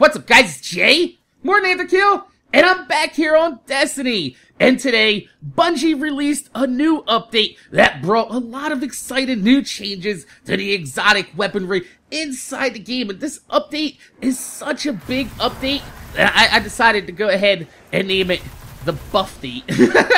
What's up, guys? It's Jay, MorninAfterKill, and I'm back here on Destiny. And today, Bungie released a new update that brought a lot of exciting new changes to the exotic weaponry inside the game. And this update is such a big update that I decided to go ahead and name it the Buffdate.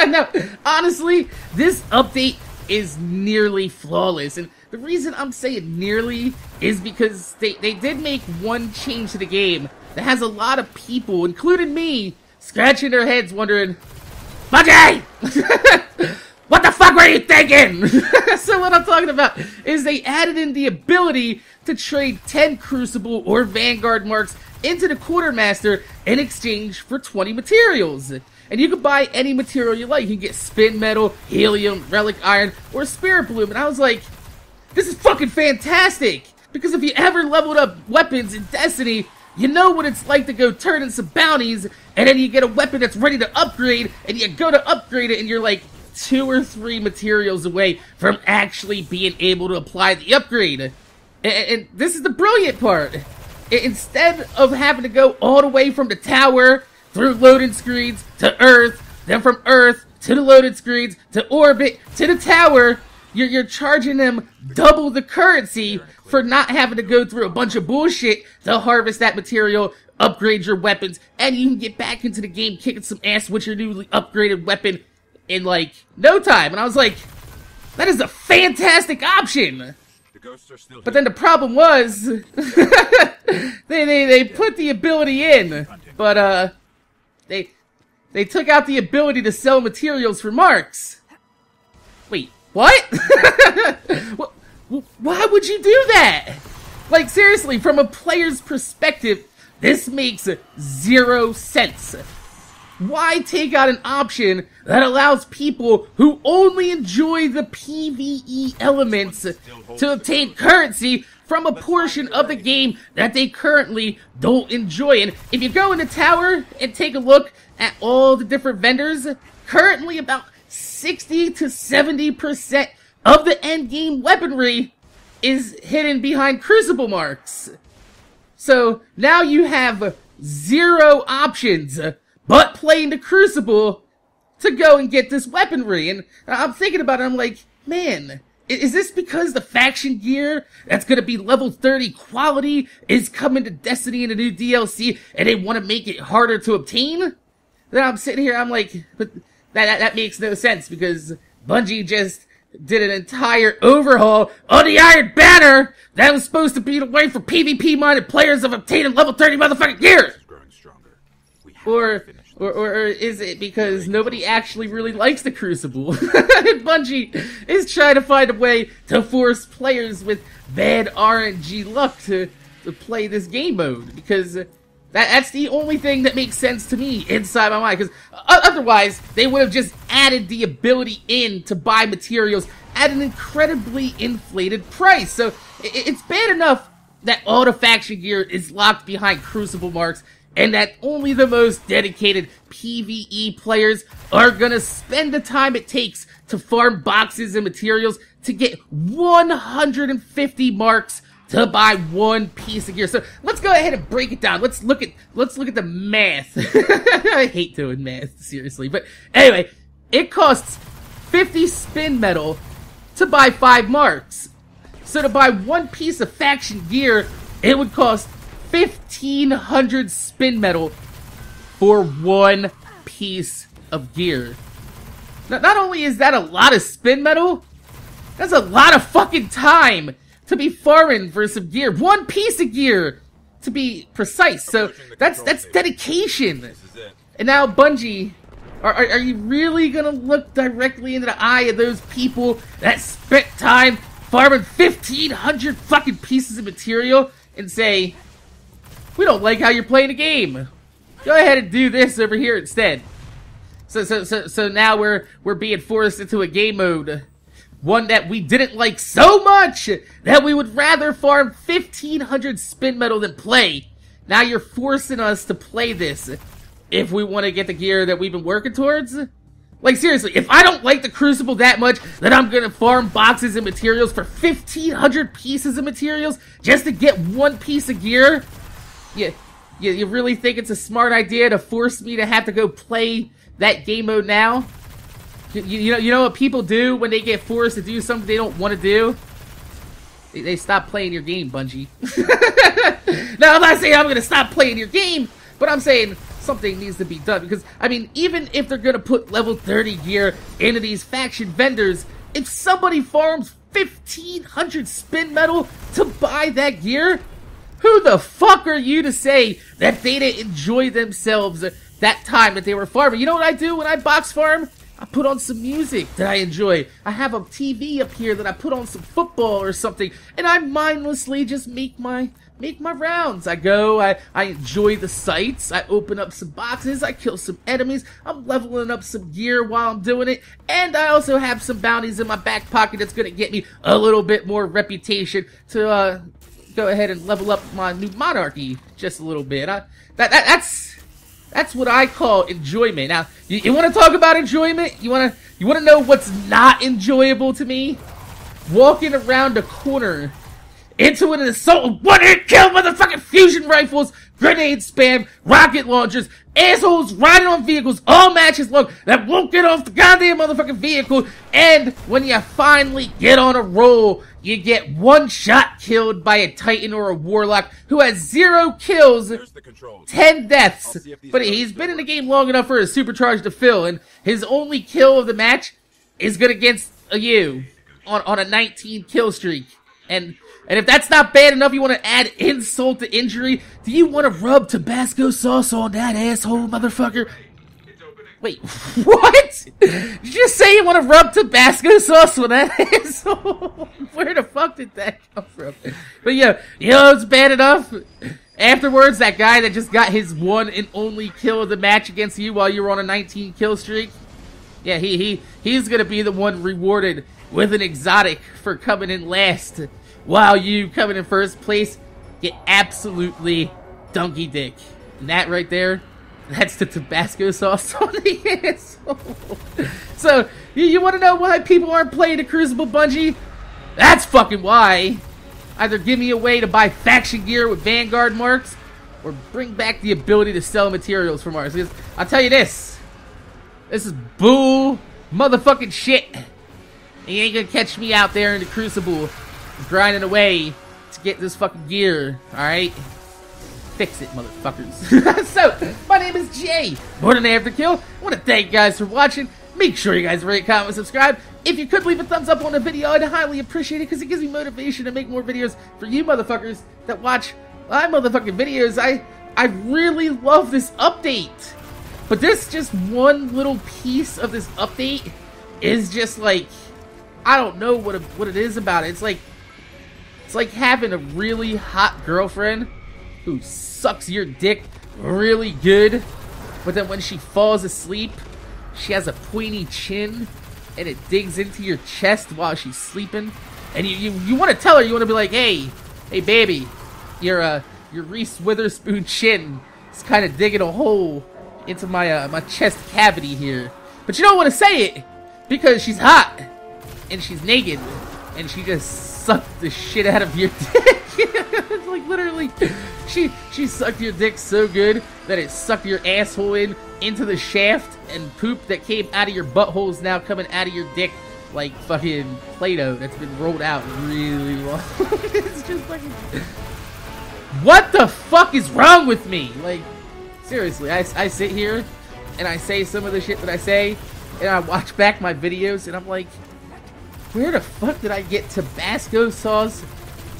Now, honestly, this update is nearly flawless. And the reason I'm saying nearly is because they did make one change to the game that has a lot of people, including me, scratching their heads wondering, Bungie! What the fuck were you thinking? So what I'm talking about is they added in the ability to trade 10 Crucible or Vanguard marks into the Quartermaster in exchange for 20 materials. And you can buy any material you like. You can get spin metal, helium, relic iron, or spirit bloom. And I was like, this is fucking fantastic! Because if you ever leveled up weapons in Destiny, you know what it's like to go turn in some bounties, and then you get a weapon that's ready to upgrade, and you go to upgrade it, and you're like 2 or 3 materials away from actually being able to apply the upgrade. And this is the brilliant part. Instead of having to go all the way from the tower, through loading screens, to Earth, then from Earth, to the loading screens, to orbit, to the tower, you're charging them double the currency for not having to go through a bunch of bullshit to harvest that material, upgrade your weapons, and you can get back into the game kicking some ass with your newly upgraded weapon in, like, no time. And I was like, that is a fantastic option! But then the problem was, they put the ability in, but, they took out the ability to sell materials for marks. Wait, what? Why would you do that? Like, seriously, from a player's perspective, this makes 0 sense. Why take out an option that allows people who only enjoy the PvE elements to obtain currency from a portion of the game that they currently don't enjoy? And if you go in the tower and take a look at all the different vendors, currently about 60 to 70% of the endgame weaponry is hidden behind Crucible marks. So now you have 0 options but playing the Crucible to go and get this weaponry. And I'm thinking about it, I'm like, man, is this because the faction gear that's gonna be level 30 quality is coming to Destiny in a new DLC and they want to make it harder to obtain? Then I'm sitting here, I'm like, but that makes no sense because Bungie just did an entire overhaul on the Iron Banner that was supposed to be the way for PvP-minded players of obtaining level 30 motherfucking gear! Or is it because nobody actually really likes the Crucible? Bungie is trying to find a way to force players with bad RNG luck to play this game mode, because that's the only thing that makes sense to me inside my mind, because otherwise they would have just added the ability in to buy materials at an incredibly inflated price. So it's bad enough that all the faction gear is locked behind Crucible marks, and that only the most dedicated PvE players are gonna spend the time it takes to farm boxes and materials to get 150 marks to buy 1 piece of gear. So let's go ahead and break it down. Let's look at the math. I hate doing math, seriously. But anyway, it costs 50 spin metal to buy 5 marks. So to buy 1 piece of faction gear, it would cost 1,500 spin metal for 1 piece of gear. Now, not only is that a lot of spin metal, that's a lot of fucking time to be farming for some gear. 1 piece of gear, to be precise. So that's dedication. And now Bungie, are you really gonna look directly into the eye of those people that spent time farming 1,500 fucking pieces of material and say, we don't like how you're playing the game. Go ahead and do this over here instead. So now we're being forced into a game mode, one that we didn't like so much that we would rather farm 1,500 spin metal than play. Now you're forcing us to play this if we want to get the gear that we've been working towards. Like, seriously, if I don't like the Crucible that much, then I'm gonna farm boxes and materials for 1,500 pieces of materials just to get 1 piece of gear? Yeah, You really think it's a smart idea to force me to have to go play that game mode now? You know what people do when they get forced to do something they don't want to do? They stop playing your game, Bungie. Now, I'm not saying I'm going to stop playing your game, but I'm saying something needs to be done. Because, I mean, even if they're going to put level 30 gear into these faction vendors, if somebody farms 1,500 spin metal to buy that gear, who the fuck are you to say that they didn't enjoy themselves that time that they were farming? You know what I do when I box farm? I put on some music that I enjoy. I have a TV up here that I put on some football or something, and I mindlessly just make my rounds. I go, I enjoy the sights, I open up some boxes, I kill some enemies, I'm leveling up some gear while I'm doing it, and I also have some bounties in my back pocket that's gonna get me a little bit more reputation to go ahead and level up my new monarchy just a little bit. That's what I call enjoyment. Now, you want to talk about enjoyment? You want to know what's not enjoyable to me? Walking around a corner into an assault, one-hit kill, motherfucking fusion rifles, grenade spam, rocket launchers, assholes riding on vehicles all matches long that won't get off the goddamn motherfucking vehicle, and when you finally get on a roll, you get one shot killed by a Titan or a Warlock who has 0 kills, 10 deaths, but he's been in the game long enough for his supercharge to fill, and his only kill of the match is good against you on a 19 kill streak. And if that's not bad enough, you want to add insult to injury? Do you want to rub Tabasco sauce on that asshole, motherfucker? Wait, what? Did you just say you want to rub Tabasco sauce on that asshole? Where the fuck did that come from? But yeah, you know it's bad enough? Afterwards, that guy that just got his one and only kill of the match against you while you were on a 19 kill streak? Yeah, he's gonna be the one rewarded with an exotic for coming in last, while you coming in first place get absolutely donkey dick. And that right there, that's the Tabasco sauce on the asshole. So, you want to know why people aren't playing the Crucible, Bungie? That's fucking why. Either give me a way to buy faction gear with Vanguard marks, or bring back the ability to sell materials from ours. Because I'll tell you this is bull motherfucking shit. You ain't gonna catch me out there in the Crucible grinding away to get this fucking gear, alright? Fix it, motherfuckers. So, my name is Jay, MorninAfterKill. I want to thank you guys for watching. Make sure you guys rate, comment, and subscribe. If you could leave a thumbs up on the video, I'd highly appreciate it because it gives me motivation to make more videos for you motherfuckers that watch my motherfucking videos. I really love this update. But this just one little piece of this update is just like, I don't know what it is about it. It's like having a really hot girlfriend who sucks your dick really good, but then when she falls asleep, she has a pointy chin and it digs into your chest while she's sleeping, and you want to tell her, you want to be like, hey baby, your Reese Witherspoon chin is kind of digging a hole into my my chest cavity here, but you don't want to say it because she's hot and she's naked and she just sucked the shit out of your dick. It's like literally, she sucked your dick so good that it sucked your asshole into the shaft, and poop that came out of your butthole is now coming out of your dick like fucking Play-Doh that's been rolled out really long. It's just fucking, what the fuck is wrong with me? Like, seriously, I sit here and I say some of the shit that I say, and I watch back my videos and I'm like, where the fuck did I get Tabasco sauce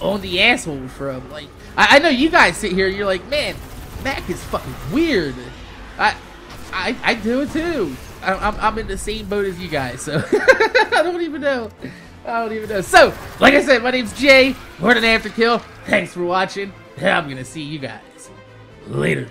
on the asshole from? Like, I know you guys sit here and you're like, man, Mac is fucking weird. I do it too. I'm in the same boat as you guys, so I don't even know. So, like I said, my name's Jay, MorninAfterKill. Thanks for watching, and I'm gonna see you guys later.